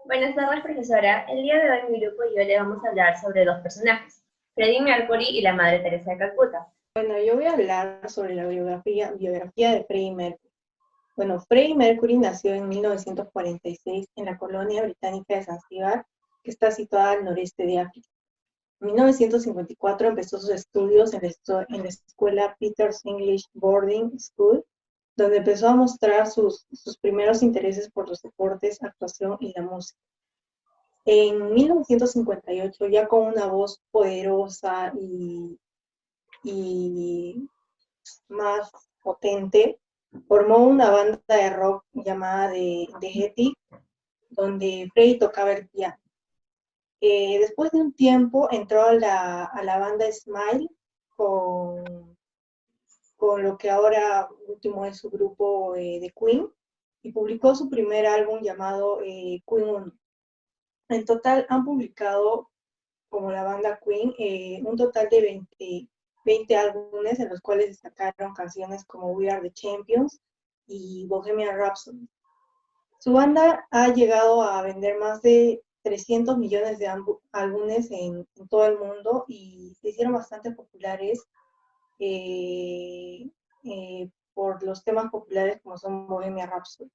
Buenas tardes, profesora. El día de hoy mi grupo y yo le vamos a hablar sobre dos personajes, Freddie Mercury y la Madre Teresa de Calcuta. Bueno, yo voy a hablar sobre la biografía de Freddie Mercury. Bueno, Freddie Mercury nació en 1946 en la colonia británica de Zanzíbar, que está situada al noreste de África. En 1954 empezó sus estudios en la escuela Peter's English Boarding School, donde empezó a mostrar sus primeros intereses por los deportes, actuación y la música. En 1958, ya con una voz poderosa y más potente, formó una banda de rock llamada The Hetty, donde Frey tocaba el piano. Después de un tiempo entró a la banda Smile con, con lo que ahora último es su grupo de Queen, y publicó su primer álbum llamado Queen 1. En total han publicado, como la banda Queen, un total de 20 álbumes, en los cuales destacaron canciones como We Are the Champions y Bohemian Rhapsody. Su banda ha llegado a vender más de 300 millones de álbumes en todo el mundo, y se hicieron bastante populares por los temas populares como son Bohemian Rhapsody.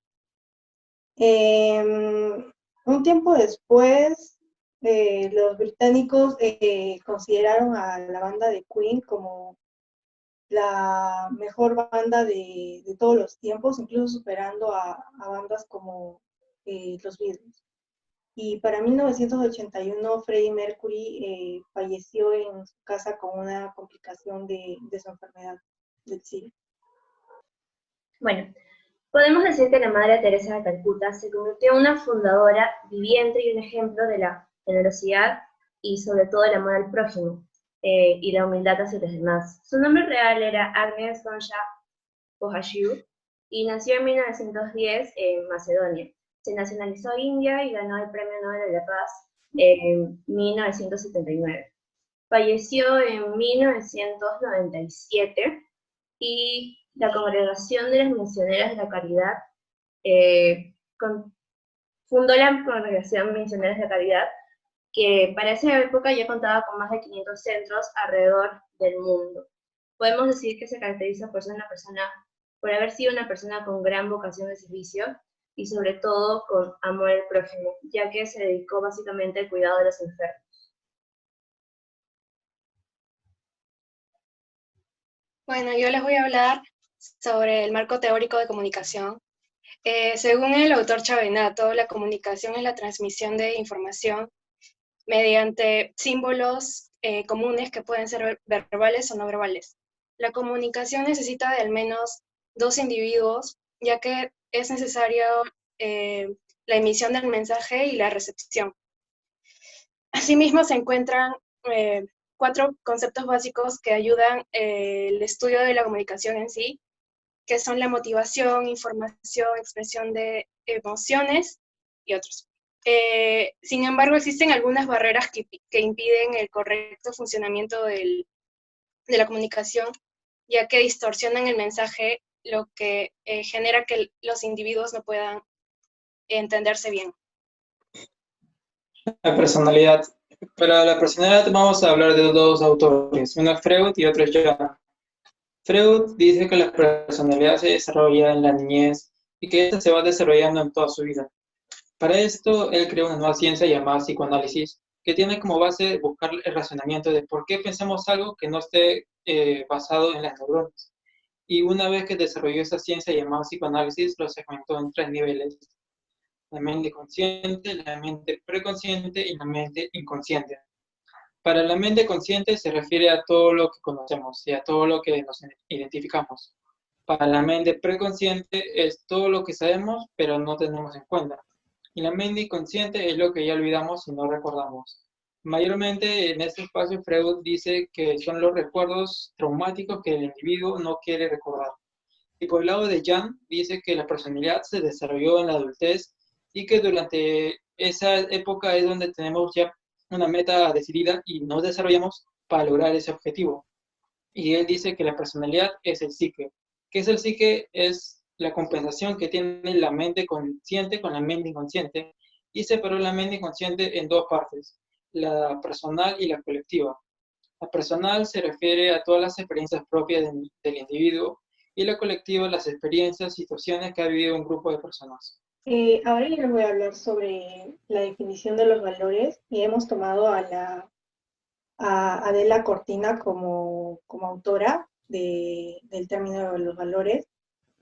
Un tiempo después, los británicos consideraron a la banda de Queen como la mejor banda de todos los tiempos, incluso superando a bandas como los Beatles. Y para 1981, Freddie Mercury falleció en su casa con una complicación de su enfermedad del SIDA. Bueno, podemos decir que la Madre Teresa de Calcuta se convirtió en una fundadora viviente y un ejemplo de la generosidad y sobre todo el amor al prójimo y la humildad hacia los demás. Su nombre real era Agnes Sonja Bojaxiu y nació en 1910 en Macedonia. Se nacionalizó india y ganó el Premio Nobel de la Paz en 1979. Falleció en 1997 y la Congregación de las Misioneras de la Caridad con, fundó la Congregación Misioneras de la Caridad, que para esa época ya contaba con más de 500 centros alrededor del mundo. Podemos decir que se caracteriza por ser una persona, por haber sido una persona con gran vocación de servicio y sobre todo con amor al prójimo, ya que se dedicó básicamente al cuidado de los enfermos. Bueno, yo les voy a hablar sobre el marco teórico de comunicación. Según el autor Chavenato, la comunicación es la transmisión de información mediante símbolos comunes que pueden ser verbales o no verbales. La comunicación necesita de al menos dos individuos, ya que es necesario la emisión del mensaje y la recepción. Asimismo, se encuentran cuatro conceptos básicos que ayudan el estudio de la comunicación en sí, que son la motivación, información, expresión de emociones y otros. Sin embargo, existen algunas barreras que impiden el correcto funcionamiento de la comunicación, ya que distorsionan el mensaje, lo que genera que los individuos no puedan entenderse bien. La personalidad. Para la personalidad vamos a hablar de dos autores, uno es Freud y otro es Jung. Freud dice que la personalidad se desarrolla en la niñez y que ésta se va desarrollando en toda su vida. Para esto, él creó una nueva ciencia llamada psicoanálisis, que tiene como base buscar el razonamiento de por qué pensamos algo que no esté basado en las neuronas. Y una vez que desarrolló esa ciencia llamada psicoanálisis, lo segmentó en tres niveles: la mente consciente, la mente preconsciente y la mente inconsciente. Para la mente consciente se refiere a todo lo que conocemos y a todo lo que nos identificamos. Para la mente preconsciente es todo lo que sabemos pero no tenemos en cuenta. Y la mente inconsciente es lo que ya olvidamos y no recordamos. Mayormente en este espacio Freud dice que son los recuerdos traumáticos que el individuo no quiere recordar. Y por el lado de Jung dice que la personalidad se desarrolló en la adultez y que durante esa época es donde tenemos ya una meta decidida y nos desarrollamos para lograr ese objetivo. Y él dice que la personalidad es el psique. ¿Qué es el psique? Es la compensación que tiene la mente consciente con la mente inconsciente, y separó la mente inconsciente en dos partes, la personal y la colectiva. La personal se refiere a todas las experiencias propias del individuo y la colectiva a las experiencias, situaciones que ha vivido un grupo de personas. Ahora yo les voy a hablar sobre la definición de los valores y hemos tomado a Adela Cortina como autora del término de los valores,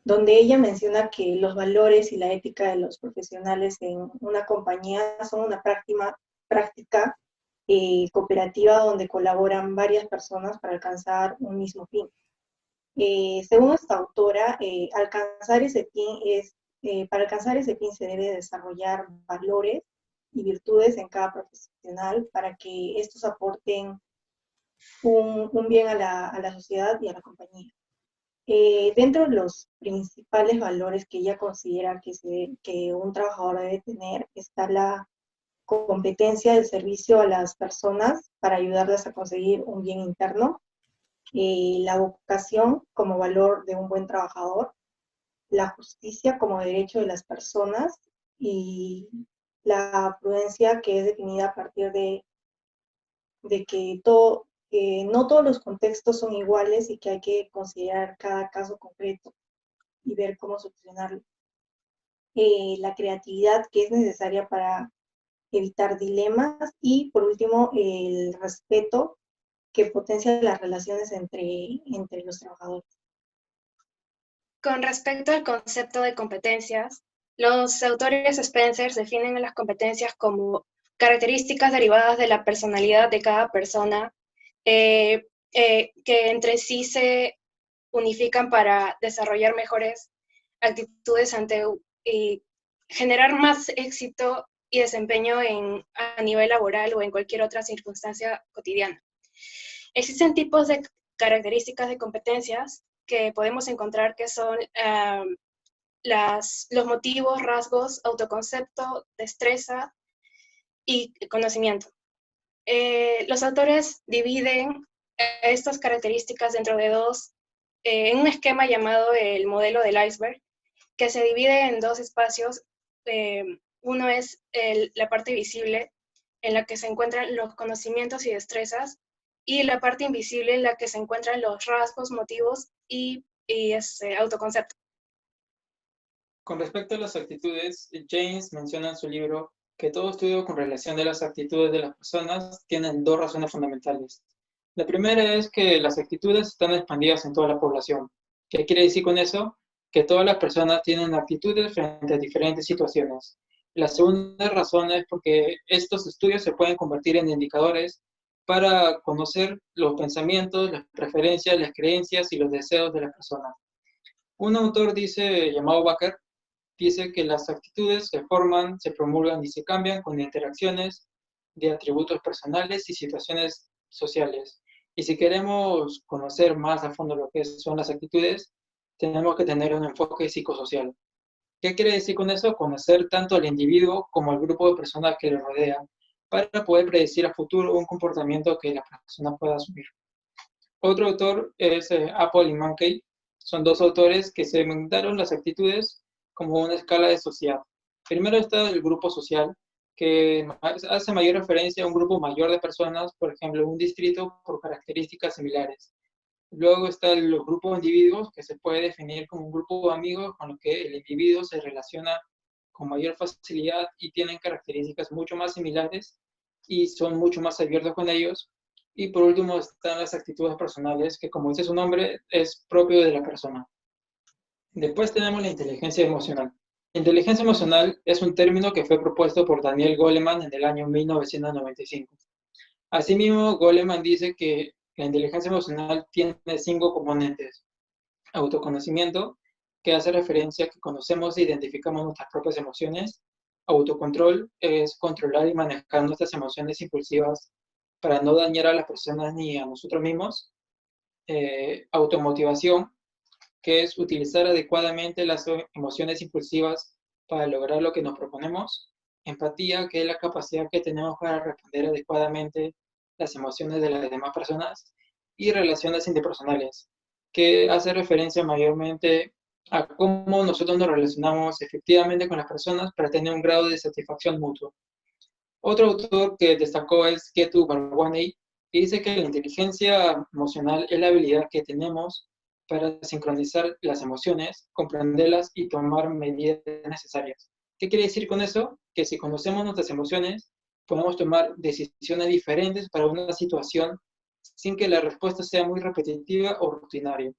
donde ella menciona que los valores y la ética de los profesionales en una compañía son una práctica cooperativa donde colaboran varias personas para alcanzar un mismo fin. Según esta autora, para alcanzar ese fin se debe desarrollar valores y virtudes en cada profesional para que estos aporten un bien a la sociedad y a la compañía. Dentro de los principales valores que ella considera que un trabajador debe tener está la competencia del servicio a las personas para ayudarlas a conseguir un bien interno, la vocación como valor de un buen trabajador, la justicia como derecho de las personas y la prudencia que es definida a partir de que no todos los contextos son iguales y que hay que considerar cada caso concreto y ver cómo solucionarlo. La creatividad que es necesaria para evitar dilemas y por último el respeto que potencia las relaciones entre los trabajadores. Con respecto al concepto de competencias, los autores Spencer definen a las competencias como características derivadas de la personalidad de cada persona que entre sí se unifican para desarrollar mejores actitudes y generar más éxito y desempeño a nivel laboral o en cualquier otra circunstancia cotidiana. Existen tipos de características de competencias que podemos encontrar que son los motivos, rasgos, autoconcepto, destreza y conocimiento. Los autores dividen estas características dentro de en un esquema llamado el modelo del iceberg, que se divide en dos espacios. Uno es la parte visible, en la que se encuentran los conocimientos y destrezas, y la parte invisible, en la que se encuentran los rasgos, motivos y autoconcepto. Con respecto a las actitudes, James menciona en su libro que todo estudio con relación de las actitudes de las personas tienen dos razones fundamentales. La primera es que las actitudes están expandidas en toda la población. ¿Qué quiere decir con eso? Que todas las personas tienen actitudes frente a diferentes situaciones. La segunda razón es porque estos estudios se pueden convertir en indicadores para conocer los pensamientos, las preferencias, las creencias y los deseos de las personas. Un autor llamado Baker, dice que las actitudes se forman, se promulgan y se cambian con interacciones de atributos personales y situaciones sociales. Y si queremos conocer más a fondo lo que son las actitudes, tenemos que tener un enfoque psicosocial. ¿Qué quiere decir con eso? Conocer tanto al individuo como al grupo de personas que lo rodean para poder predecir a futuro un comportamiento que la persona pueda asumir. Otro autor es Apple y Mankey. Son dos autores que segmentaron las actitudes como una escala de sociedad. Primero está el grupo social, que hace mayor referencia a un grupo mayor de personas, por ejemplo, un distrito por características similares. Luego están los grupos de individuos, que se puede definir como un grupo de amigos con los que el individuo se relaciona con mayor facilidad y tienen características mucho más similares y son mucho más abiertos con ellos. Y por último están las actitudes personales, que como dice su nombre, es propio de la persona. Después tenemos la inteligencia emocional. La inteligencia emocional es un término que fue propuesto por Daniel Goleman en el año 1995. Asimismo, Goleman dice que la inteligencia emocional tiene 5 componentes. Autoconocimiento, que hace referencia a que conocemos e identificamos nuestras propias emociones. Autocontrol es controlar y manejar nuestras emociones impulsivas para no dañar a las personas ni a nosotros mismos. Automotivación, que es utilizar adecuadamente las emociones impulsivas para lograr lo que nos proponemos. Empatía, que es la capacidad que tenemos para responder adecuadamente las emociones de las demás personas. Y relaciones interpersonales, que hace referencia mayormente a cómo nosotros nos relacionamos efectivamente con las personas para tener un grado de satisfacción mutuo. Otro autor que destacó es Ketu Barwaney, y dice que la inteligencia emocional es la habilidad que tenemos para sincronizar las emociones, comprenderlas y tomar medidas necesarias. ¿Qué quiere decir con eso? Que si conocemos nuestras emociones, podemos tomar decisiones diferentes para una situación sin que la respuesta sea muy repetitiva o rutinaria.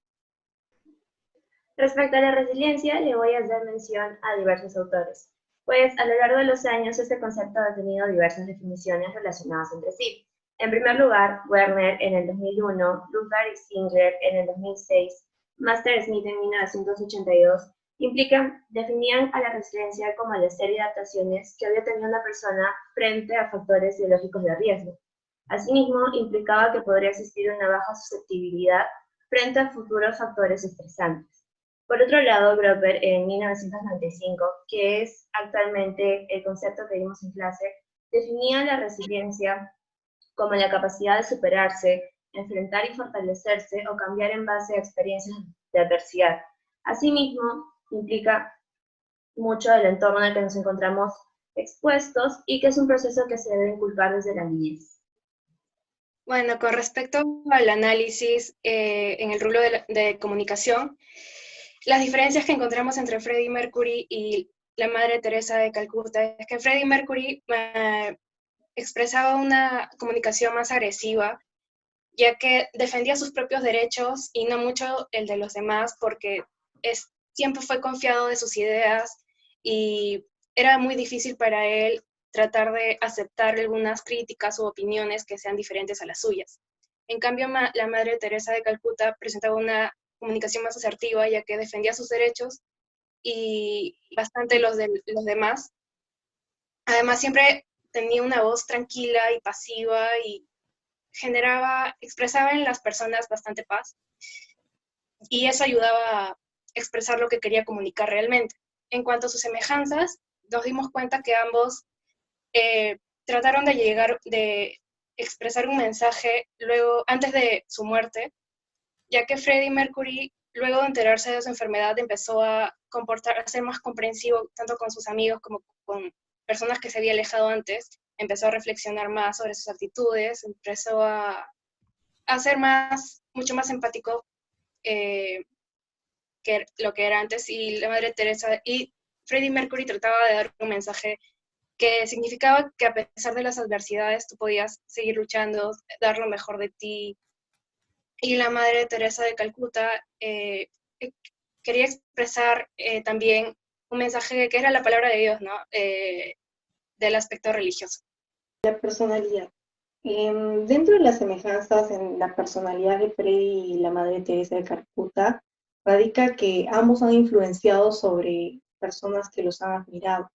Respecto a la resiliencia, le voy a hacer mención a diversos autores, pues a lo largo de los años este concepto ha tenido diversas definiciones relacionadas entre sí. En primer lugar, Werner en el 2001, Luther y Singer en el 2006, Master Smith en 1982, definían a la resiliencia como la serie de adaptaciones que había tenido una persona frente a factores biológicos de riesgo. Asimismo, implicaba que podría existir una baja susceptibilidad frente a futuros factores estresantes. Por otro lado, Grover en 1995, que es actualmente el concepto que vimos en clase, definía la resiliencia como la capacidad de superarse, enfrentar y fortalecerse o cambiar en base a experiencias de adversidad. Asimismo, implica mucho del entorno en el que nos encontramos expuestos y que es un proceso que se debe inculcar desde la niñez. Bueno, con respecto al análisis en el rubro de comunicación, las diferencias que encontramos entre Freddie Mercury y la Madre Teresa de Calcuta es que Freddie Mercury expresaba una comunicación más agresiva, ya que defendía sus propios derechos y no mucho el de los demás, porque siempre fue confiado de sus ideas y era muy difícil para él tratar de aceptar algunas críticas u opiniones que sean diferentes a las suyas. En cambio, la Madre Teresa de Calcuta presentaba una comunicación más asertiva, ya que defendía sus derechos y bastante los de los demás. Además, siempre tenía una voz tranquila y pasiva y expresaba en las personas bastante paz, y eso ayudaba a expresar lo que quería comunicar realmente. En cuanto a sus semejanzas, nos dimos cuenta que ambos trataron de expresar un mensaje luego, antes de su muerte, ya que Freddie Mercury, luego de enterarse de su enfermedad, empezó a ser más comprensivo tanto con sus amigos como con personas que se había alejado antes. Empezó a reflexionar más sobre sus actitudes, empezó a ser mucho más empático que lo que era antes, y la Madre Teresa y Freddie Mercury trataba de dar un mensaje que significaba que a pesar de las adversidades tú podías seguir luchando, dar lo mejor de ti. Y la Madre Teresa de Calcuta quería expresar también un mensaje que era la palabra de Dios, ¿no? Del aspecto religioso. La personalidad. Dentro de las semejanzas en la personalidad de Freddie y la Madre Teresa de Calcuta, radica que ambos han influenciado sobre personas que los han admirado.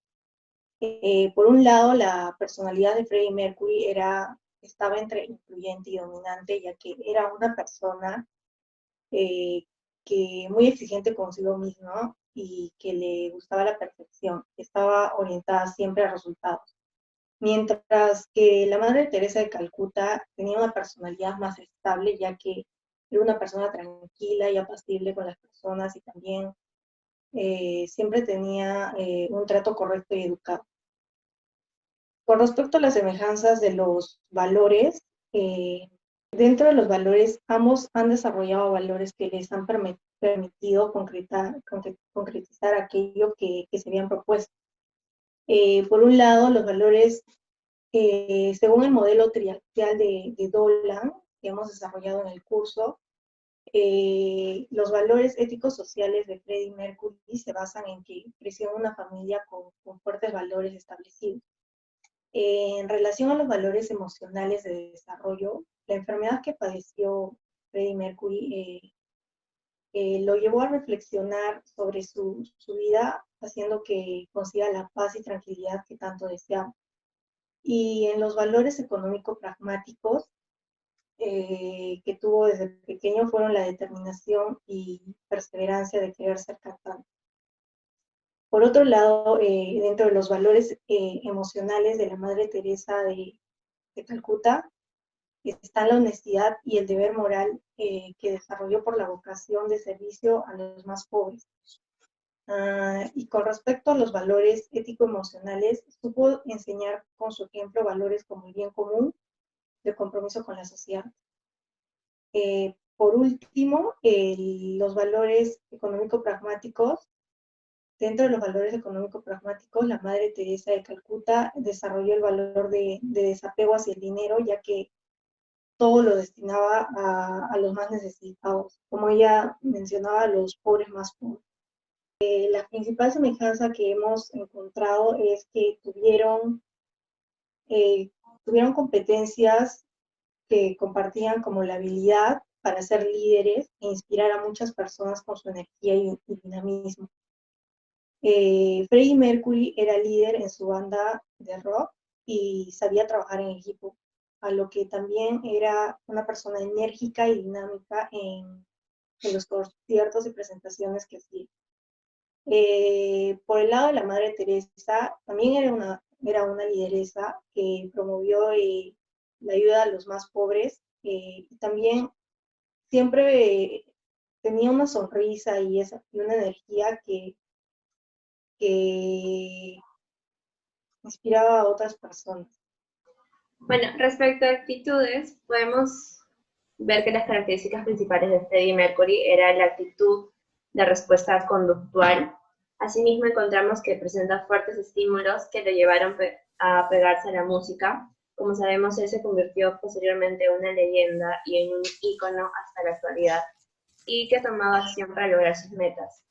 Por un lado, la personalidad de Freddie Mercury estaba entre influyente y dominante, ya que era una persona que muy exigente consigo mismo y que le gustaba la perfección, estaba orientada siempre a resultados. Mientras que la Madre Teresa de Calcuta tenía una personalidad más estable, ya que era una persona tranquila y apacible con las personas y también siempre tenía un trato correcto y educado. Con respecto a las semejanzas de los valores, dentro de los valores, ambos han desarrollado valores que les han permitido concretizar aquello que se habían propuesto. Por un lado, los valores, según el modelo triaxial de Dolan, que hemos desarrollado en el curso, los valores éticos sociales de Freddie Mercury se basan en que creció en una familia con fuertes valores establecidos. En relación a los valores emocionales de desarrollo, la enfermedad que padeció Freddie Mercury lo llevó a reflexionar sobre su vida, haciendo que consiga la paz y tranquilidad que tanto deseaba. Y en los valores económico-pragmáticos que tuvo desde pequeño fueron la determinación y perseverancia de querer ser cantante. Por otro lado, dentro de los valores emocionales de la Madre Teresa de Calcuta, está la honestidad y el deber moral que desarrolló por la vocación de servicio a los más pobres. Y con respecto a los valores ético-emocionales, supo enseñar con su ejemplo valores como el bien común, el compromiso con la sociedad. Por último, los valores económico-pragmáticos. Dentro de los valores económico-pragmáticos, la Madre Teresa de Calcuta desarrolló el valor de desapego hacia el dinero, ya que todo lo destinaba a los más necesitados, como ella mencionaba, a los pobres más pobres. La principal semejanza que hemos encontrado es que tuvieron competencias que compartían, como la habilidad para ser líderes e inspirar a muchas personas con su energía y dinamismo. Freddie Mercury era líder en su banda de rock y sabía trabajar en equipo, a lo que también era una persona enérgica y dinámica en los conciertos y presentaciones que hacía. Por el lado de la Madre Teresa, también era una lideresa que promovió la ayuda a los más pobres, y también siempre tenía una sonrisa y una energía que inspiraba a otras personas. Bueno, respecto a actitudes, podemos ver que las características principales de Freddie Mercury era la actitud de respuesta conductual. Asimismo, encontramos que presenta fuertes estímulos que lo llevaron a pegarse a la música. Como sabemos, él se convirtió posteriormente en una leyenda y en un ícono hasta la actualidad, y que tomaba acción para lograr sus metas.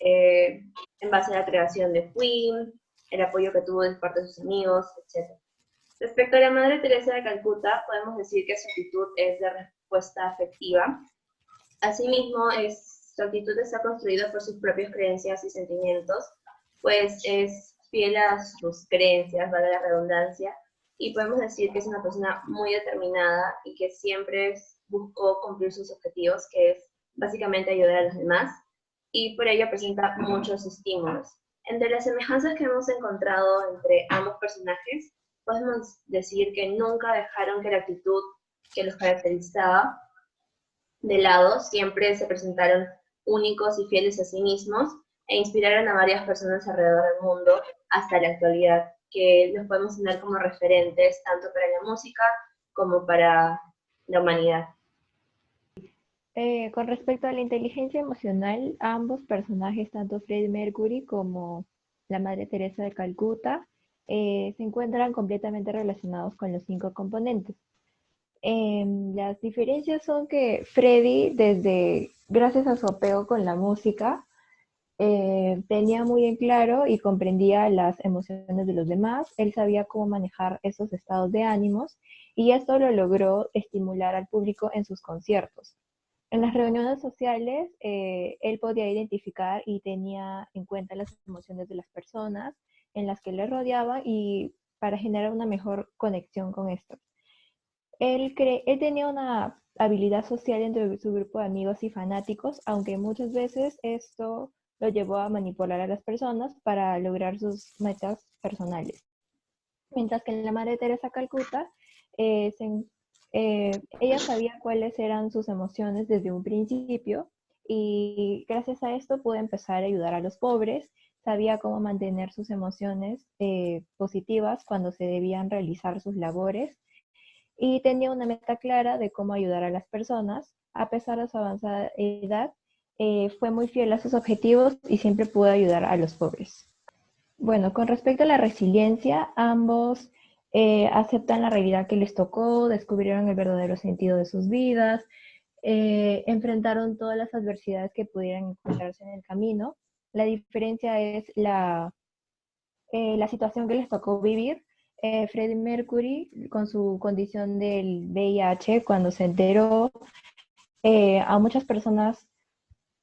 En base a la creación de Queen, el apoyo que tuvo de parte de sus amigos, etc. Respecto a la Madre Teresa de Calcuta, podemos decir que su actitud es de respuesta afectiva. Asimismo, su actitud está construida por sus propias creencias y sentimientos, pues es fiel a sus creencias, vale la redundancia, y podemos decir que es una persona muy determinada y que siempre buscó cumplir sus objetivos, que es básicamente ayudar a los demás, y por ello presenta muchos estímulos. Entre las semejanzas que hemos encontrado entre ambos personajes, podemos decir que nunca dejaron que la actitud que los caracterizaba de lado, siempre se presentaron únicos y fieles a sí mismos e inspiraron a varias personas alrededor del mundo hasta la actualidad, que los podemos tener como referentes tanto para la música como para la humanidad. Con respecto a la inteligencia emocional, ambos personajes, tanto Freddie Mercury como la Madre Teresa de Calcuta, se encuentran completamente relacionados con los 5 componentes. Las diferencias son que Freddie, gracias a su apego con la música, tenía muy en claro y comprendía las emociones de los demás. Él sabía cómo manejar esos estados de ánimos y esto lo logró estimular al público en sus conciertos. En las reuniones sociales, él podía identificar y tenía en cuenta las emociones de las personas en las que le rodeaba y para generar una mejor conexión con esto. Él tenía una habilidad social entre su grupo de amigos y fanáticos, aunque muchas veces esto lo llevó a manipular a las personas para lograr sus metas personales. Mientras que en la Madre Teresa Calcuta, ella sabía cuáles eran sus emociones desde un principio y gracias a esto pudo empezar a ayudar a los pobres, sabía cómo mantener sus emociones positivas cuando se debían realizar sus labores y tenía una meta clara de cómo ayudar a las personas. A pesar de su avanzada edad, fue muy fiel a sus objetivos y siempre pudo ayudar a los pobres. Bueno, con respecto a la resiliencia, ambos aceptan la realidad que les tocó, descubrieron el verdadero sentido de sus vidas, enfrentaron todas las adversidades que pudieran encontrarse en el camino. La diferencia es la situación que les tocó vivir. Freddie Mercury, con su condición del VIH, cuando se enteró, a muchas personas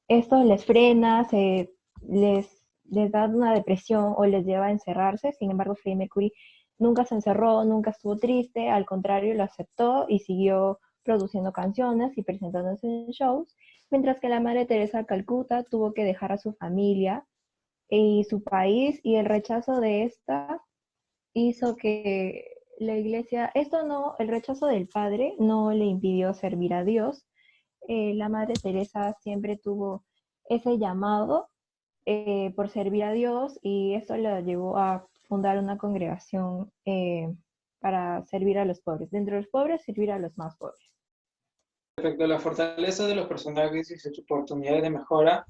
esto les frena, les da una depresión o les lleva a encerrarse. Sin embargo, Freddie Mercury nunca se encerró, nunca estuvo triste, al contrario, lo aceptó y siguió produciendo canciones y presentándose en shows, mientras que la Madre Teresa de Calcuta tuvo que dejar a su familia y su país, y el rechazo de esta hizo que la iglesia, el rechazo del padre no le impidió servir a Dios. La Madre Teresa siempre tuvo ese llamado por servir a Dios y esto la llevó a fundar una congregación para servir a los pobres. Dentro de los pobres, servir a los más pobres. Respecto a la fortaleza de los personajes y sus oportunidades de mejora,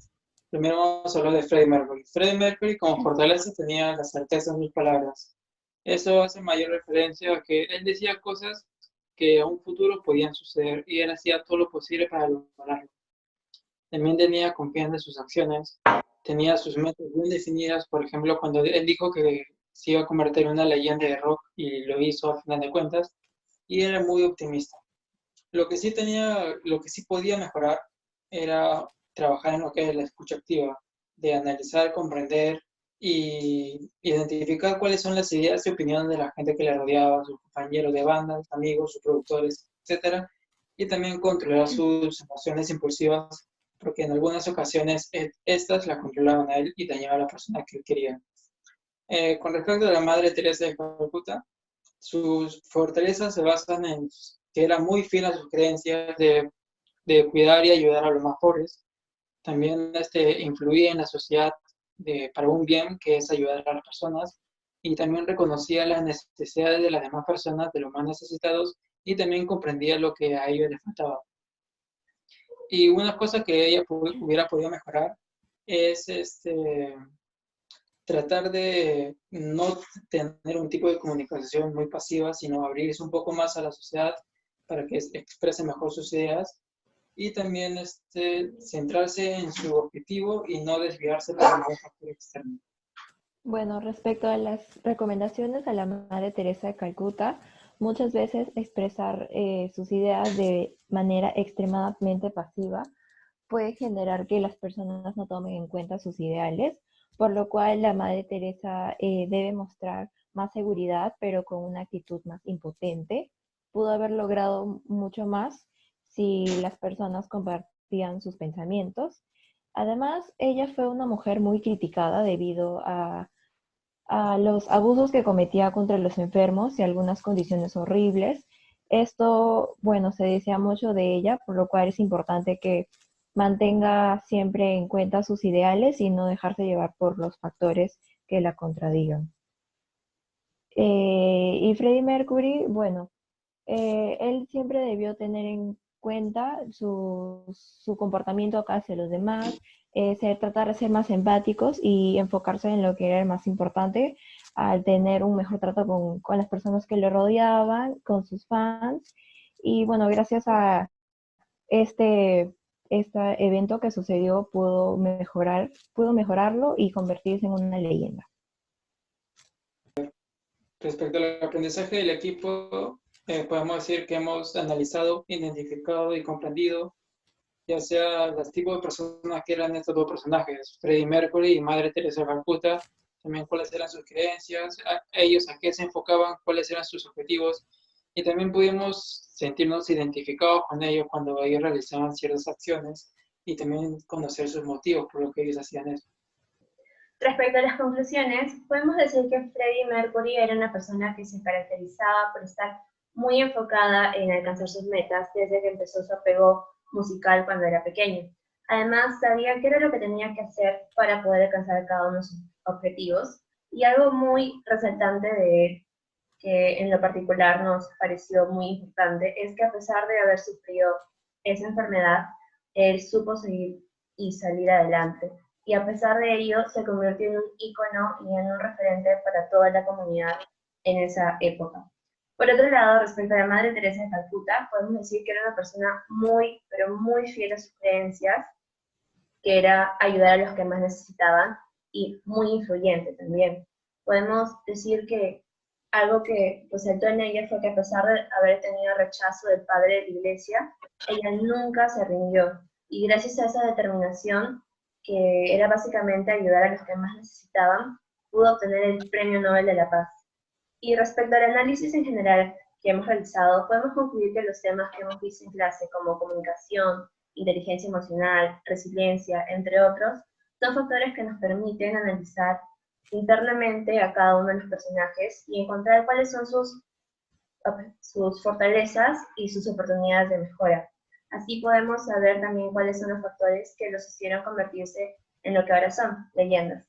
primero vamos a hablar de Freddie Mercury. Freddie Mercury como fortaleza tenía la certeza en sus palabras. Eso hace mayor referencia a que él decía cosas que a un futuro podían suceder y él hacía todo lo posible para lograrlo. También tenía confianza en sus acciones, tenía sus metas bien definidas, por ejemplo, cuando él dijo que se iba a convertir en una leyenda de rock y lo hizo a final de cuentas, y era muy optimista. Lo que sí podía mejorar era trabajar en lo que es la escucha activa, de analizar, comprender y identificar cuáles son las ideas y opiniones de la gente que le rodeaba, sus compañeros de banda, amigos, sus productores, etcétera, y también controlar sus emociones impulsivas, porque en algunas ocasiones estas la controlaban a él y dañaban a la persona que él quería. Con respecto a la Madre Teresa de Calcuta, sus fortalezas se basan en que era muy fiel a sus creencias de cuidar y ayudar a los más pobres. También influía en la sociedad para un bien, que es ayudar a las personas, y también reconocía las necesidades de las demás personas, de los más necesitados, y también comprendía lo que a ellos les faltaba. Y una cosa que ella hubiera podido mejorar es tratar de no tener un tipo de comunicación muy pasiva, sino abrirse un poco más a la sociedad para que exprese mejor sus ideas y también centrarse en su objetivo y no desviarse por ningún factor externo. Bueno, respecto a las recomendaciones a la Madre Teresa de Calcuta, muchas veces expresar sus ideas de manera extremadamente pasiva puede generar que las personas no tomen en cuenta sus ideales, por lo cual la Madre Teresa debe mostrar más seguridad, pero con una actitud más impotente. Pudo haber logrado mucho más si las personas compartían sus pensamientos. Además, ella fue una mujer muy criticada debido a los abusos que cometía contra los enfermos y algunas condiciones horribles. Esto, bueno, se decía mucho de ella, por lo cual es importante que mantenga siempre en cuenta sus ideales y no dejarse llevar por los factores que la contradigan. Y Freddie Mercury, bueno, él siempre debió tener en cuenta su comportamiento hacia los demás, tratar de ser más empáticos y enfocarse en lo que era el más importante al tener un mejor trato con las personas que le rodeaban, con sus fans. Y bueno, gracias a este evento que sucedió pudo mejorarlo y convertirse en una leyenda. Respecto al aprendizaje del equipo, podemos decir que hemos analizado, identificado y comprendido ya sea los tipos de personas que eran estos dos personajes, Freddie Mercury y Madre Teresa de Calcuta, también cuáles eran sus creencias, ellos a qué se enfocaban, cuáles eran sus objetivos, y también pudimos sentirnos identificados con ellos cuando ellos realizaban ciertas acciones y también conocer sus motivos por los que ellos hacían eso. Respecto a las conclusiones, podemos decir que Freddie Mercury era una persona que se caracterizaba por estar muy enfocada en alcanzar sus metas desde que empezó su apego musical cuando era pequeño. Además, sabía qué era lo que tenía que hacer para poder alcanzar cada uno de sus objetivos. Y algo muy resaltante de él, que en lo particular nos pareció muy importante, es que a pesar de haber sufrido esa enfermedad, él supo seguir y salir adelante. Y a pesar de ello, se convirtió en un ícono y en un referente para toda la comunidad en esa época. Por otro lado, respecto a la Madre Teresa de Calcuta, podemos decir que era una persona muy, pero muy fiel a sus creencias, que era ayudar a los que más necesitaban y muy influyente también. Podemos decir que algo que resaltó en ella fue que a pesar de haber tenido rechazo del padre de la iglesia, ella nunca se rindió. Y gracias a esa determinación, que era básicamente ayudar a los que más necesitaban, pudo obtener el Premio Nobel de la Paz. Y respecto al análisis en general que hemos realizado, podemos concluir que los temas que hemos visto en clase, como comunicación, inteligencia emocional, resiliencia, entre otros, son factores que nos permiten analizar internamente a cada uno de los personajes y encontrar cuáles son sus sus fortalezas y sus oportunidades de mejora. Así podemos saber también cuáles son los factores que los hicieron convertirse en lo que ahora son, leyendas.